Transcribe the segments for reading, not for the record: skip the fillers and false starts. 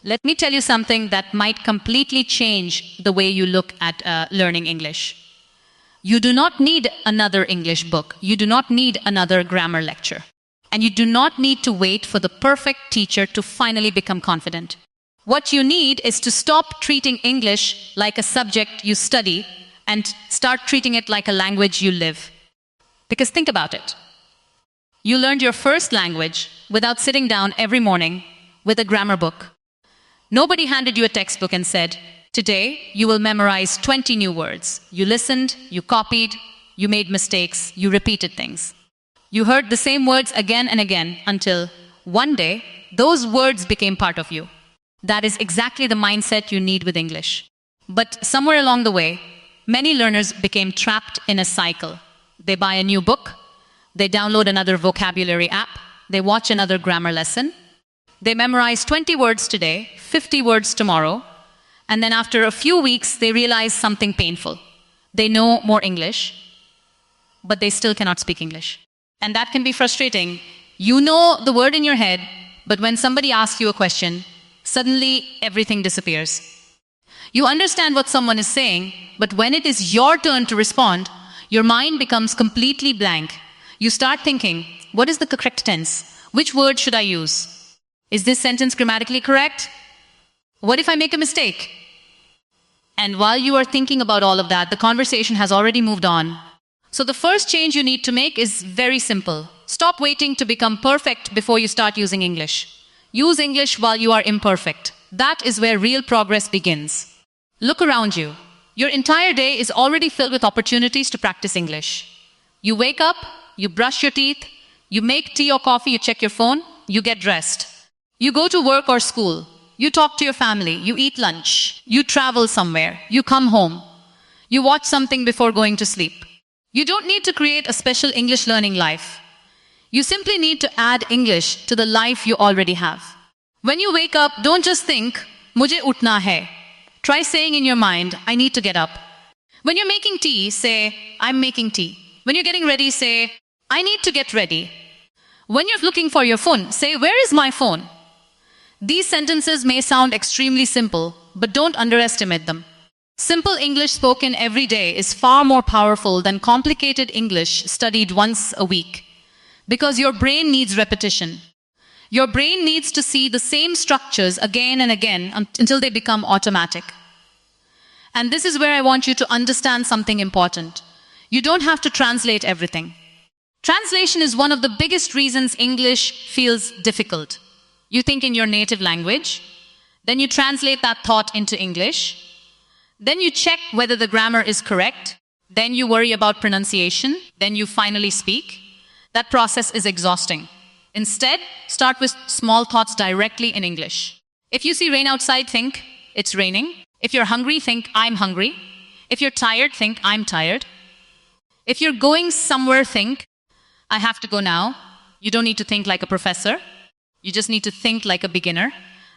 Let me tell you something that might completely change the way you look at learning English. You do not need another English book. You do not need another grammar lecture. And you do not need to wait for the perfect teacher to finally become confident. What you need is to stop treating English like a subject you study and start treating it like a language you live. Because think about it. You learned your first language without sitting down every morning with a grammar book. Nobody handed you a textbook and said, "Today, you will memorize 20 new words." You listened, you copied, you made mistakes, you repeated things. You heard the same words again and again until one day, those words became part of you. That is exactly the mindset you need with English. But somewhere along the way, many learners became trapped in a cycle. They buy a new book, they download another vocabulary app, they watch another grammar lesson, they memorize 20 words today, 50 words tomorrow, and then after a few weeks, they realize something painful. They know more English, but they still cannot speak English. And that can be frustrating. You know the word in your head, but when somebody asks you a question, suddenly everything disappears. You understand what someone is saying, but when it is your turn to respond, your mind becomes completely blank. You start thinking, what is the correct tense? Which word should I use? Is this sentence grammatically correct? What if I make a mistake? And while you are thinking about all of that, the conversation has already moved on. So the first change you need to make is very simple. Stop waiting to become perfect before you start using English. Use English while you are imperfect. That is where real progress begins. Look around you. Your entire day is already filled with opportunities to practice English. You wake up, you brush your teeth, you make tea or coffee, you check your phone, you get dressed. You go to work or school. You talk to your family, you eat lunch, you travel somewhere, you come home. You watch something before going to sleep. You don't need to create a special English learning life. You simply need to add English to the life you already have. When you wake up, don't just think, "Mujhe utna hai." Try saying in your mind, "I need to get up." When you're making tea, say, "I'm making tea." When you're getting ready, say, "I need to get ready." When you're looking for your phone, say, "Where is my phone?" These sentences may sound extremely simple, but don't underestimate them. Simple English spoken every day is far more powerful than complicated English studied once a week. Because your brain needs repetition. Your brain needs to see the same structures again and again until they become automatic. And this is where I want you to understand something important. You don't have to translate everything. Translation is one of the biggest reasons English feels difficult. You think in your native language, then you translate that thought into English, then you check whether the grammar is correct, then you worry about pronunciation, then you finally speak. That process is exhausting. Instead, start with small thoughts directly in English. If you see rain outside, think, "It's raining." If you're hungry, think, "I'm hungry." If you're tired, think, "I'm tired." If you're going somewhere, think, "I have to go now." You don't need to think like a professor. You just need to think like a beginner.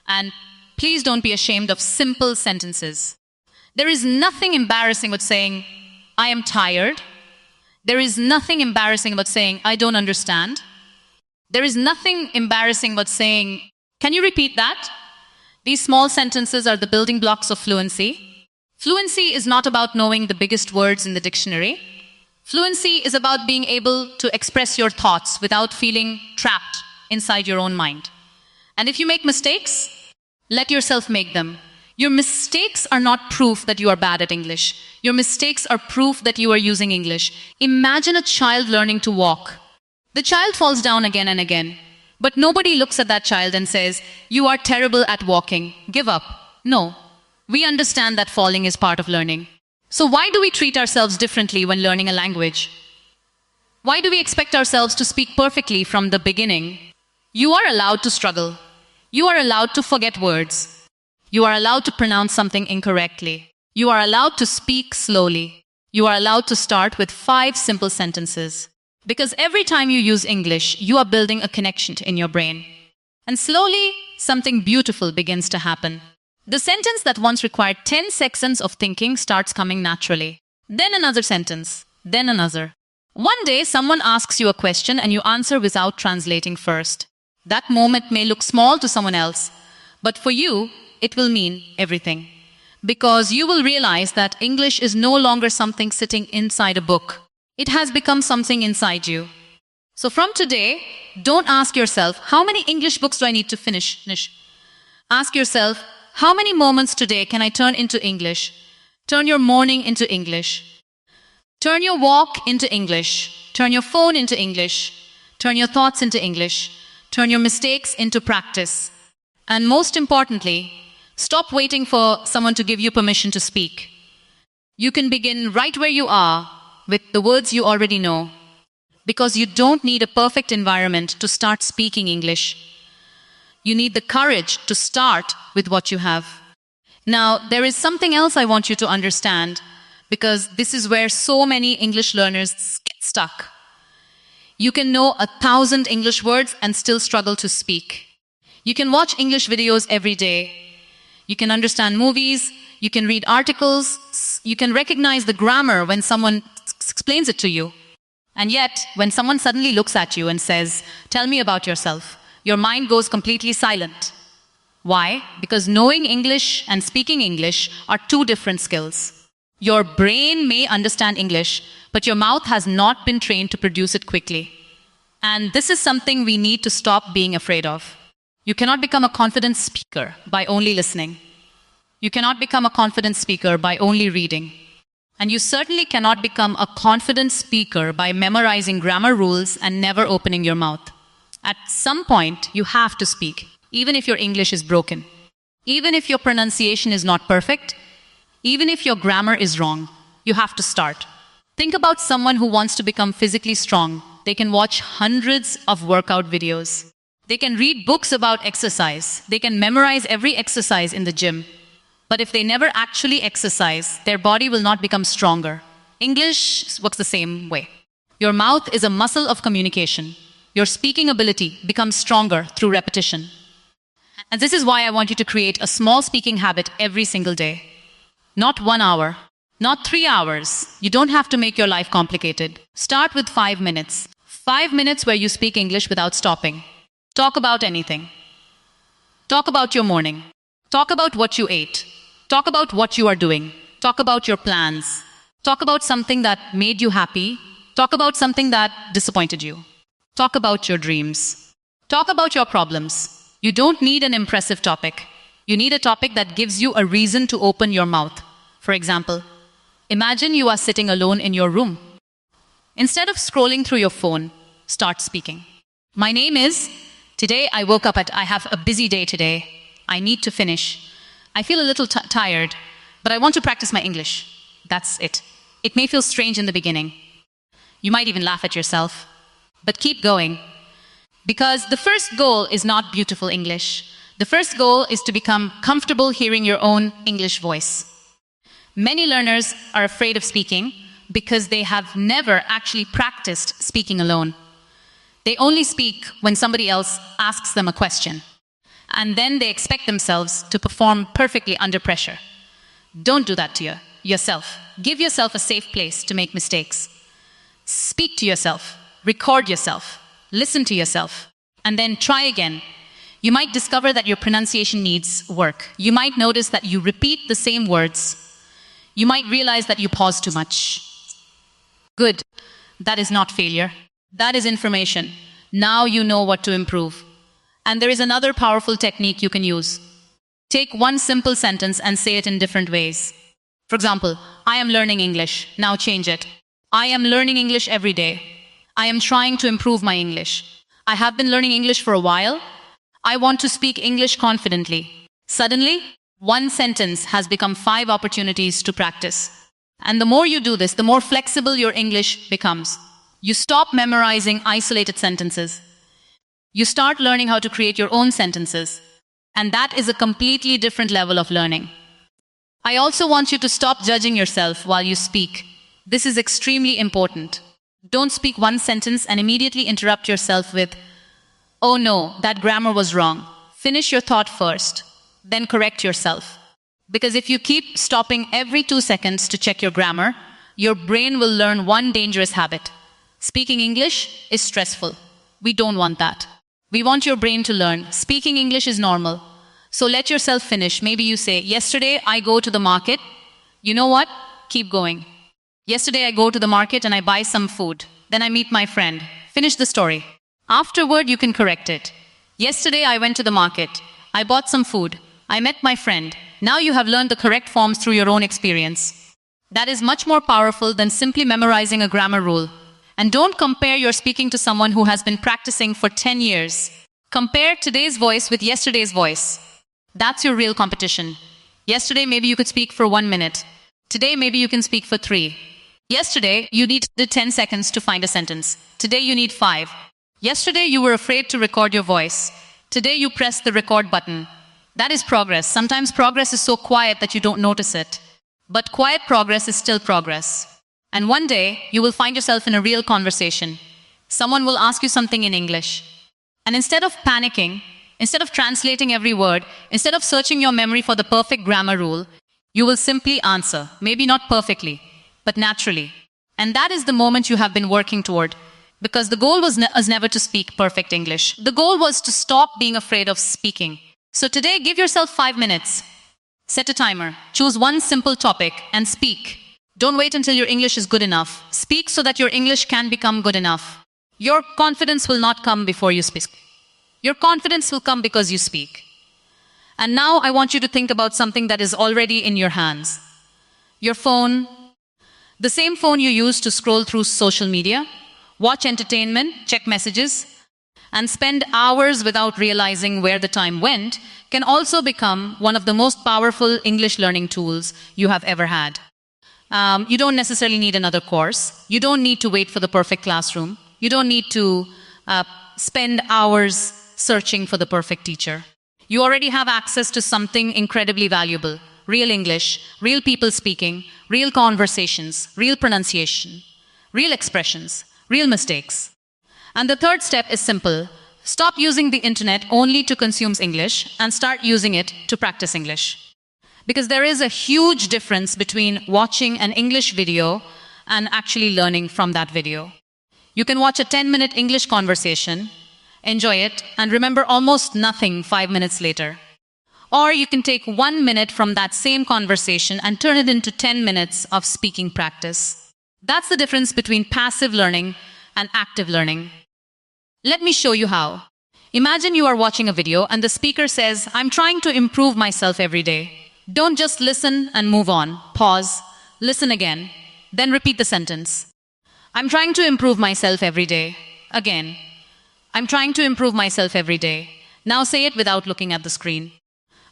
And please don't be ashamed of simple sentences. There is nothing embarrassing about saying, "I am tired." There is nothing embarrassing about saying, "I don't understand." There is nothing embarrassing about saying, "Can you repeat that?" These small sentences are the building blocks of fluency. Fluency is not about knowing the biggest words in the dictionary. Fluency is about being able to express your thoughts without feeling trapped inside your own mind. And if you make mistakes, let yourself make them. Your mistakes are not proof that you are bad at English. Your mistakes are proof that you are using English. Imagine a child learning to walk. The child falls down again and again, but nobody looks at that child and says, "You are terrible at walking. Give up." No, we understand that falling is part of learning. So why do we treat ourselves differently when learning a language? Why do we expect ourselves to speak perfectly from the beginning? You are allowed to struggle. You are allowed to forget words. You are allowed to pronounce something incorrectly. You are allowed to speak slowly. You are allowed to start with 5 simple sentences. Because every time you use English, you are building a connection in your brain. And slowly, something beautiful begins to happen. The sentence that once required 10 seconds of thinking starts coming naturally. Then another sentence. Then another. One day, someone asks you a question and you answer without translating first. That moment may look small to someone else, But for you, it will mean everything. Because you will realize that English is no longer something sitting inside a book. It has become something inside you. So from today, don't ask yourself, how many English books do I need to finish? Ask yourself, how many moments today can I turn into English? Turn your morning into English. Turn your walk into English. Turn your phone into English. Turn your thoughts into English. Turn your mistakes into practice. And most importantly, stop waiting for someone to give you permission to speak. You can begin right where you are with the words you already know, because you don't need a perfect environment to start speaking English. You need the courage to start with what you have. Now, there is something else I want you to understand, because this is where so many English learners get stuck. You can know 1,000 English words and still struggle to speak. You can watch English videos every day. You can understand movies. You can read articles. You can recognize the grammar when someone explains it to you. And yet, when someone suddenly looks at you and says, "Tell me about yourself," your mind goes completely silent. Why? Because knowing English and speaking English are two different skills. Your brain may understand English, but your mouth has not been trained to produce it quickly. And this is something we need to stop being afraid of. You cannot become a confident speaker by only listening. You cannot become a confident speaker by only reading. And you certainly cannot become a confident speaker by memorizing grammar rules and never opening your mouth. At some point, you have to speak, even if your English is broken, even if your pronunciation is not perfect, even if your grammar is wrong. You have to start. Think about someone who wants to become physically strong. They can watch hundreds of workout videos. They can read books about exercise. They can memorize every exercise in the gym. But if they never actually exercise, their body will not become stronger. English works the same way. Your mouth is a muscle of communication. Your speaking ability becomes stronger through repetition. And this is why I want you to create a small speaking habit every single day. Not 1 hour, not 3 hours. You don't have to make your life complicated. Start with 5 minutes. 5 minutes where you speak English without stopping. Talk about anything. Talk about your morning. Talk about what you ate. Talk about what you are doing. Talk about your plans. Talk about something that made you happy. Talk about something that disappointed you. Talk about your dreams. Talk about your problems. You don't need an impressive topic. You need a topic that gives you a reason to open your mouth. For example, imagine you are sitting alone in your room. Instead of scrolling through your phone, start speaking. My name is... Today I woke up I have a busy day today. I need to finish. I feel a little tired, but I want to practice my English. That's it. It may feel strange in the beginning. You might even laugh at yourself. But keep going. Because the first goal is not beautiful English. The first goal is to become comfortable hearing your own English voice. Many learners are afraid of speaking because they have never actually practiced speaking alone. They only speak when somebody else asks them a question. And then they expect themselves to perform perfectly under pressure. Don't do that to yourself. Give yourself a safe place to make mistakes. Speak to yourself. Record yourself. Listen to yourself. And then try again. You might discover that your pronunciation needs work. You might notice that you repeat the same words. You might realize that you pause too much. Good. That is not failure. That is information. Now you know what to improve. And there is another powerful technique you can use. Take one simple sentence and say it in different ways. For example, I am learning English. Now change it. I am learning English every day. I am trying to improve my English. I have been learning English for a while. I want to speak English confidently. Suddenly, one sentence has become 5 opportunities to practice. And the more you do this, the more flexible your English becomes. You stop memorizing isolated sentences. You start learning how to create your own sentences. And that is a completely different level of learning. I also want you to stop judging yourself while you speak. This is extremely important. Don't speak one sentence and immediately interrupt yourself with, "Oh no, that grammar was wrong." Finish your thought first, then correct yourself. Because if you keep stopping every 2 seconds to check your grammar, your brain will learn one dangerous habit. Speaking English is stressful. We don't want that. We want your brain to learn speaking English is normal. So let yourself finish. Maybe you say, yesterday I go to the market. You know what? Keep going. Yesterday I go to the market and I buy some food. Then I meet my friend. Finish the story. Afterward, you can correct it. Yesterday I went to the market. I bought some food. I met my friend. Now you have learned the correct forms through your own experience. That is much more powerful than simply memorizing a grammar rule. And don't compare your speaking to someone who has been practicing for 10 years. Compare today's voice with yesterday's voice. That's your real competition. Yesterday, maybe you could speak for 1 minute. Today, maybe you can speak for 3. Yesterday, you needed 10 seconds to find a sentence. Today, you need 5. Yesterday, you were afraid to record your voice. Today, you press the record button. That is progress. Sometimes progress is so quiet that you don't notice it. But quiet progress is still progress. And one day, you will find yourself in a real conversation. Someone will ask you something in English. And instead of panicking, instead of translating every word, instead of searching your memory for the perfect grammar rule, you will simply answer, maybe not perfectly, but naturally. And that is the moment you have been working toward. Because the goal was never to speak perfect English. The goal was to stop being afraid of speaking. So today, give yourself 5 minutes. Set a timer. Choose one simple topic and speak. Don't wait until your English is good enough. Speak so that your English can become good enough. Your confidence will not come before you speak. Your confidence will come because you speak. And now I want you to think about something that is already in your hands. Your phone, the same phone you use to scroll through social media, watch entertainment, check messages, and spend hours without realizing where the time went, can also become one of the most powerful English learning tools you have ever had. You don't necessarily need another course. You don't need to wait for the perfect classroom. You don't need to spend hours searching for the perfect teacher. You already have access to something incredibly valuable. Real English, real people speaking, real conversations, real pronunciation, real expressions, real mistakes. And the third step is simple. Stop using the internet only to consume English and start using it to practice English. Because there is a huge difference between watching an English video and actually learning from that video. You can watch a 10-minute English conversation, enjoy it, and remember almost nothing 5 minutes later. Or you can take 1 minute from that same conversation and turn it into 10 minutes of speaking practice. That's the difference between passive learning and active learning. Let me show you how. Imagine you are watching a video and the speaker says, "I'm trying to improve myself every day." Don't just listen and move on. Pause, listen again, then repeat the sentence. "I'm trying to improve myself every day." Again. "I'm trying to improve myself every day." Now say it without looking at the screen.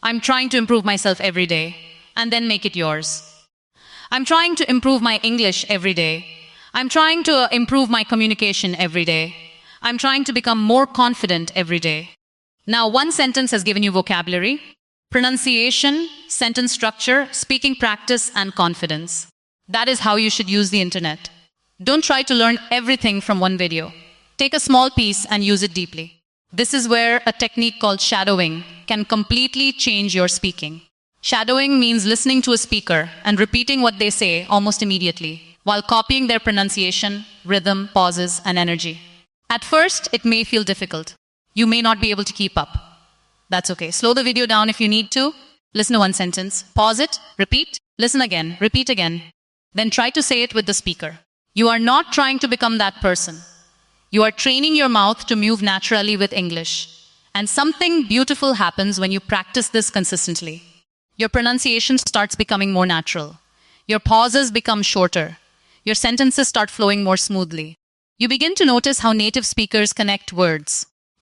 "I'm trying to improve myself every day," and then make it yours. "I'm trying to improve my English every day. I'm trying to improve my communication every day. I'm trying to become more confident every day." Now, one sentence has given you vocabulary, pronunciation, sentence structure, speaking practice, and confidence. That is how you should use the internet. Don't try to learn everything from one video. Take a small piece and use it deeply. This is where a technique called shadowing can completely change your speaking. Shadowing means listening to a speaker and repeating what they say almost immediately, while copying their pronunciation, rhythm, pauses, and energy. At first, it may feel difficult. You may not be able to keep up. That's okay. Slow the video down if you need to. Listen to one sentence. Pause it. Repeat. Listen again. Repeat again. Then try to say it with the speaker. You are not trying to become that person. You are training your mouth to move naturally with English. And something beautiful happens when you practice this consistently. Your pronunciation starts becoming more natural. Your pauses become shorter. Your sentences start flowing more smoothly. You begin to notice how native speakers connect words.